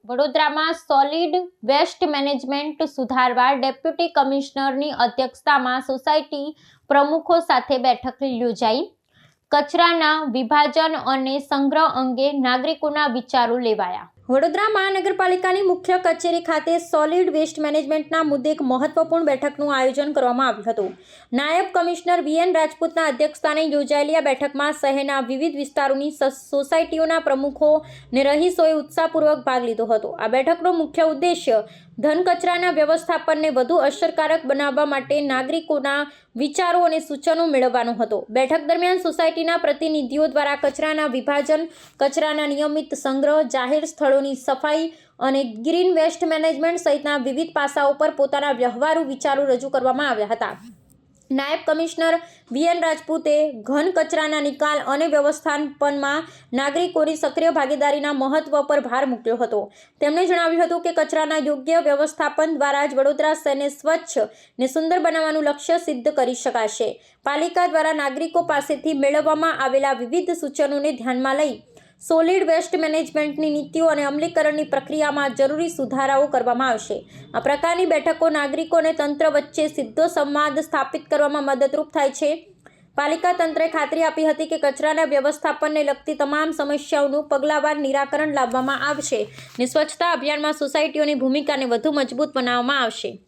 વડોદરામાં solid waste management સુધારવા deputy કમિશનરની અધ્યક્ષતામાં સોસાયટી પ્રમુખો સાથે બેઠક યોજાઈ. કચરાના વિભાજન અને સંગ્રહ અંગે નાગરિકોના વિચારો લેવાયા. વડોદરા મહાનગરપાલિકાની મુખ્ય કચેરી ખાતે સોલિડ વેસ્ટ મેનેજમેન્ટના મુદ્દે એક મહત્વપૂર્ણ બેઠકનું આયોજન કરવામાં આવ્યું હતું. નાયબ કમિશનર વીએન રાજપૂતના અધ્યક્ષસ્થાને યોજાયેલી આ બેઠકમાં શહેરના વિવિધ વિસ્તારોની સોસાયટીઓના પ્રમુખો અને રહીશોએ ઉત્સાહપૂર્વક ભાગ લીધો હતો. આ બેઠકનો મુખ્ય ઉદ્દેશ્ય ઘન કચરાના વ્યવસ્થાપનને વધુ અસરકારક બનાવવા માટે નાગરિકોના વિચારો અને સૂચનો મેળવવાનો હતો. બેઠક દરમિયાન સોસાયટીના પ્રતિનિધિઓ દ્વારા કચરાના વિભાજન, કચરાના નિયમિત સંગ્રહ, જાહેર સ્થળોની સફાઈ અને ગ્રીન વેસ્ટ મેનેજમેન્ટ સહિતના વિવિધ પાસાઓ પર પોતાના વ્યવહારુ વિચારો રજૂ કરવામાં આવ્યા હતા. નાયબ કમિશનર વીએન રાજપૂતે ઘન કચરાના નિકાલ અને વ્યવસ્થાપનમાં નાગરિકોની સક્રિય ભાગીદારીના મહત્વ પર ભાર મૂક્યો હતો. તેમણે જણાવ્યું હતું કે કચરાના યોગ્ય વ્યવસ્થાપન દ્વારા જ વડોદરા શહેરને સ્વચ્છ ને સુંદર બનાવવાનું લક્ષ્ય સિદ્ધ કરી શકાશે. પાલિકા દ્વારા નાગરિકો પાસેથી મેળવવામાં આવેલા વિવિધ સૂચનોને ધ્યાનમાં લઈ સોલિડ વેસ્ટ મેનેજમેન્ટની નીતિઓ અને અમલીકરણની પ્રક્રિયામાં જરૂરી સુધારાઓ કરવામાં આવશે. આ પ્રકારની બેઠકો નાગરિકો અને તંત્ર વચ્ચે સીધો સંવાદ સ્થાપિત કરવામાં મદદરૂપ થાય છે. પાલિકા તંત્રએ ખાતરી આપી હતી કે કચરાના વ્યવસ્થાપનને લગતી તમામ સમસ્યાઓનું પગલાવાર નિરાકરણ લાવવામાં આવશે અને સ્વચ્છતા અભિયાનમાં સોસાયટીઓની ભૂમિકાને વધુ મજબૂત બનાવવામાં આવશે.